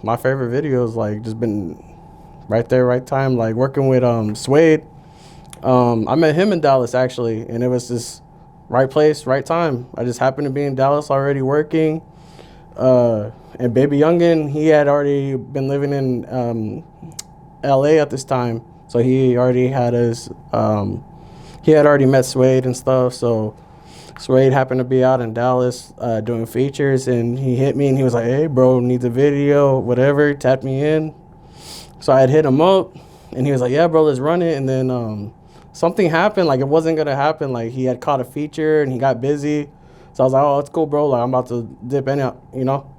my favorite videos, like, just been right there, right time. Like, working with Suede. I met him in Dallas, actually, and it was just right place, right time. I just happened to be in Dallas already working. And Baby Youngin, he had already been living in LA at this time. So he already had he had already met Suede and stuff. So Suede happened to be out in Dallas doing features, and he hit me and he was like, hey, bro, needs a video, whatever. He tapped me in. So I had hit him up, and he was like, yeah, bro, let's run it. And then something happened, like it wasn't going to happen. Like he had caught a feature and he got busy. So I was like, oh, it's cool, bro. Like I'm about to dip in, you know.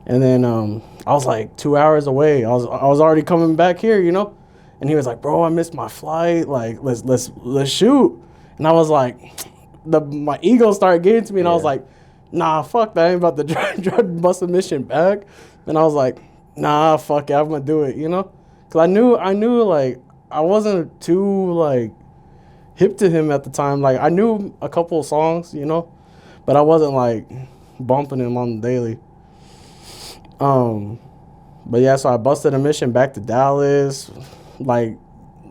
And then I was like 2 hours away. I was already coming back here, you know. And he was like, bro, I missed my flight. Like let's shoot. And I was like, my ego started getting to me, and I was like, nah, fuck that. I ain't about to drive bust a mission back. And I was like, nah, fuck it, I'm gonna do it, you know. Cause I knew like I wasn't too like hip to him at the time. Like I knew a couple of songs, you know, but I wasn't like bumping him on the daily. But yeah, so I busted a mission back to Dallas. Like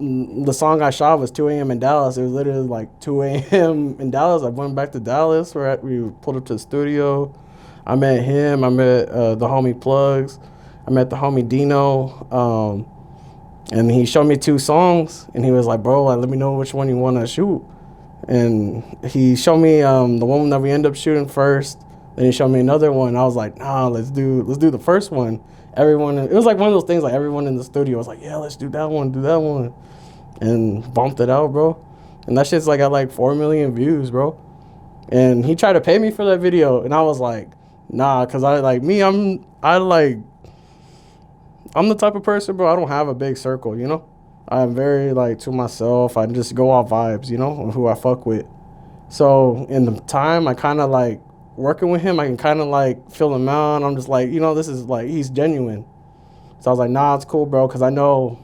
the song I shot was 2 a.m. in Dallas. It was literally like 2 a.m. in Dallas. I went back to Dallas where we pulled up to the studio. I met him. I met the homie Plugs. I met the homie Dino. And he showed me 2 songs, and he was like, bro, like, let me know which one you want to shoot. And he showed me the one that we ended up shooting first. Then he showed me another one. I was like, nah, let's do the first one. It was like one of those things, like everyone in the studio was like, yeah, let's do that one. And bumped it out, bro. And that shit's like got like 4 million views, bro. And he tried to pay me for that video, and I was like, nah, cause I'm the type of person, bro, I don't have a big circle, you know? I'm very, like, to myself. I just go off vibes, you know, of who I fuck with. So, in the time, I kind of, like, working with him, I can kind of, like, feel him out. I'm just like, you know, this is, like, he's genuine. So, I was like, nah, it's cool, bro, because I know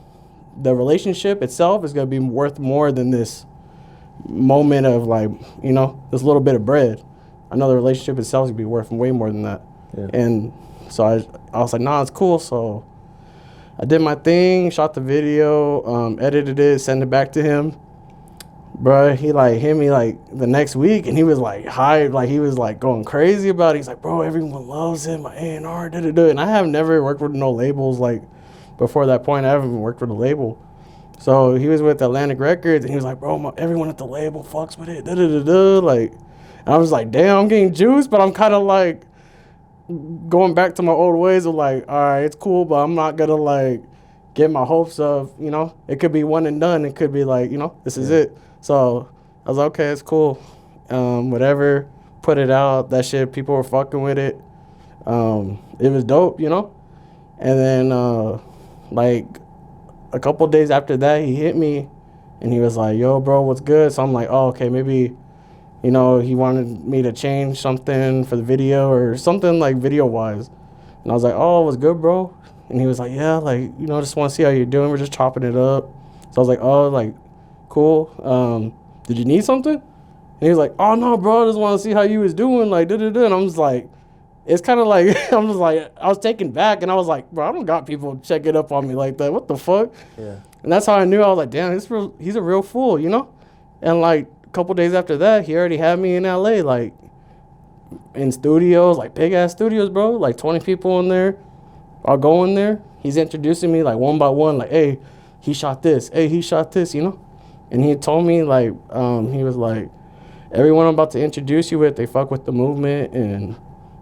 the relationship itself is going to be worth more than this moment of, like, you know, this little bit of bread. I know the relationship itself is going to be worth way more than that. Yeah. And so, I was like, nah, it's cool, so I did my thing, shot the video, edited it, sent it back to him. Bro, he like hit me like the next week, and he was like hyped, like he was like going crazy about it. He's like, bro, everyone loves him, my A&R, da-da-da. And I have never worked with no labels. Like before that point, I haven't worked with a label. So he was with Atlantic Records, and he was like, bro, everyone at the label fucks with it, da-da-da-da. Like, and I was like, damn, I'm getting juiced, but I'm kind of like going back to my old ways of like, all right, it's cool, but I'm not gonna like get my hopes of, you know, it could be one and done. It could be like, you know, this is it. So I was like, okay, it's cool. Whatever, put it out. That shit, people were fucking with it. It was dope, you know. And then like a couple days after that, he hit me, and he was like, yo, bro, what's good? So I'm like, oh, okay, maybe, you know, he wanted me to change something for the video or something like video-wise. And I was like, oh, what's good, bro? And he was like, yeah, like, you know, just want to see how you're doing. We're just chopping it up. So I was like, oh, like, cool. Did you need something? And he was like, oh, no, bro, I just want to see how you was doing, like, da-da-da. And I'm just like, it's kind of like, I'm just like, I was taken back. And I was like, bro, I don't got people checking up on me like that. What the fuck? Yeah. And that's how I knew. I was like, damn, he's a real fool, you know? And, like, a couple days after that, he already had me in LA, like in studios, like big ass studios, bro, like 20 people in there. I'll go in there. He's introducing me like one by one, like, hey, he shot this, you know. And he told me like, he was like, everyone I'm about to introduce you with, they fuck with the movement and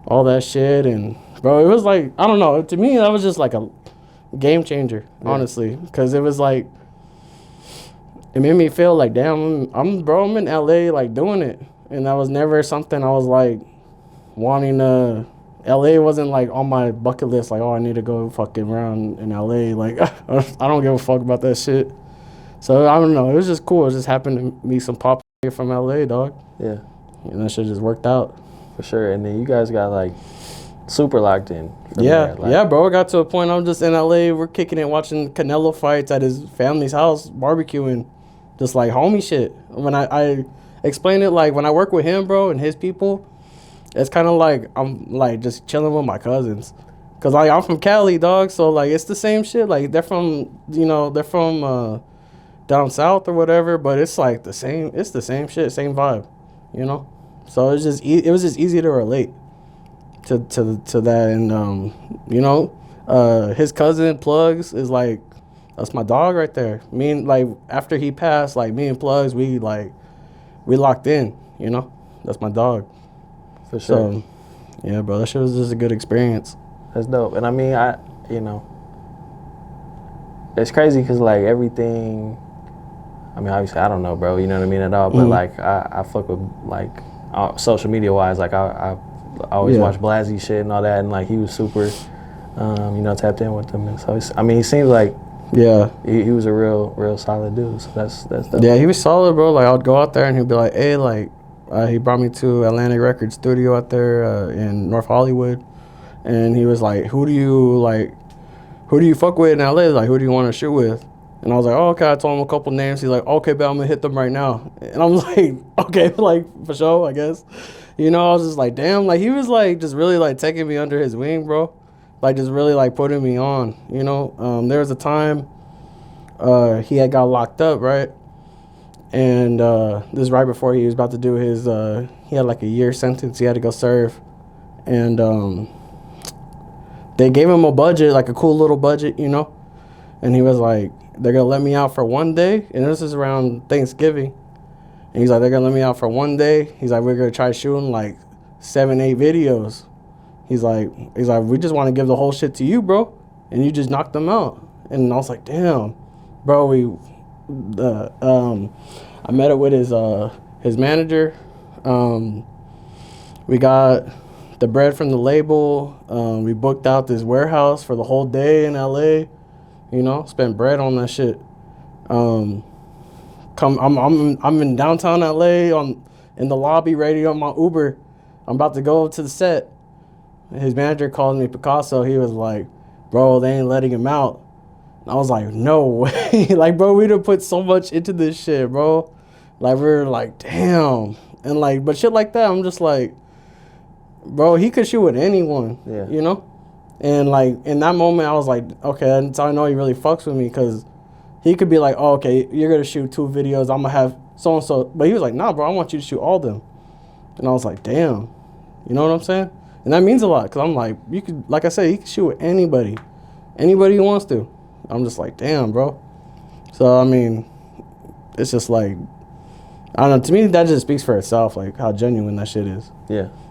all that shit. And bro, it was like, I don't know, to me that was just like a game changer, honestly, because it was like, it made me feel like, damn, I'm in LA, like, doing it. And that was never something I was, like, wanting to, LA wasn't, like, on my bucket list, like, oh, I need to go fucking around in LA. Like, I don't give a fuck about that shit. So, I don't know. It was just cool. It just happened to meet some pop from LA, dog. Yeah. And that shit just worked out. For sure. And then you guys got, like, super locked in. Yeah. Like, yeah, bro. It got to a point I'm just in LA. We're kicking it, watching Canelo fights at his family's house, barbecuing. Just like homie shit. When I explain it, like when I work with him, bro, and his people, it's kind of like I'm like just chilling with my cousins. Cause like I'm from Cali, dog. So like it's the same shit. Like they're from down south or whatever. But it's like the same. It's the same shit, same vibe. You know. So it's just it was just easy to relate to that, and his cousin Plugs is like, that's my dog right there. Me and like after he passed, like me and Plugs, we locked in. You know, that's my dog. For sure. So yeah, bro, that shit was just a good experience. That's dope. And I mean, it's crazy because like everything. I mean, obviously, I don't know, bro. You know what I mean at all. But like, I fuck with like social media wise. Like I always watch Blasey shit and all that, and like he was super, tapped in with them. And so he seems like he was a real solid dude. So that's dope. Yeah, he was solid, bro. Like I'd go out there and he'd be like, hey, like he brought me to Atlantic Records studio out there in North Hollywood, and he was like, who do you fuck with in LA? Like who do you want to shoot with? And I was like, oh, okay. I told him a couple names. He's like, okay, but I'm gonna hit them right now. And I'm like, okay, like for sure, I guess. I was just like, damn. Like he was like just really like taking me under his wing, bro. Like just really like putting me on. There was a time he had got locked up, right? And this is right before he was about to do his. He had like a year sentence he had to go serve, and they gave him a budget, like a cool little budget, And he was like, they're going to let me out for one day. And this is around Thanksgiving. And he's like, they're going to let me out for one day. He's like, we're going to try shooting like 7-8 videos. He's like, we just want to give the whole shit to you, bro. And you just knocked them out. And I was like, damn, bro, I met up with his manager. We got the bread from the label. We booked out this warehouse for the whole day in LA. Spent bread on that shit. I'm in downtown LA in the lobby, ready on my Uber. I'm about to go to the set. His manager called me Picasso. He was like, bro, they ain't letting him out. And I was like, no way. Like, bro, we done put so much into this shit, bro. Like, we're like, damn. And like, but shit like that, I'm just like, bro, he could shoot with anyone, And like, in that moment, I was like, okay, that's how I know he really fucks with me, because he could be like, oh, okay, you're going to shoot 2 videos, I'm going to have so-and-so. But he was like, nah, bro, I want you to shoot all of them. And I was like, damn. You know what I'm saying? And that means a lot, because I'm like, you could, like I said, he can shoot with anybody he wants to. I'm just like, damn, bro. So, I mean, it's just like, I don't know, to me, that just speaks for itself, like how genuine that shit is. Yeah.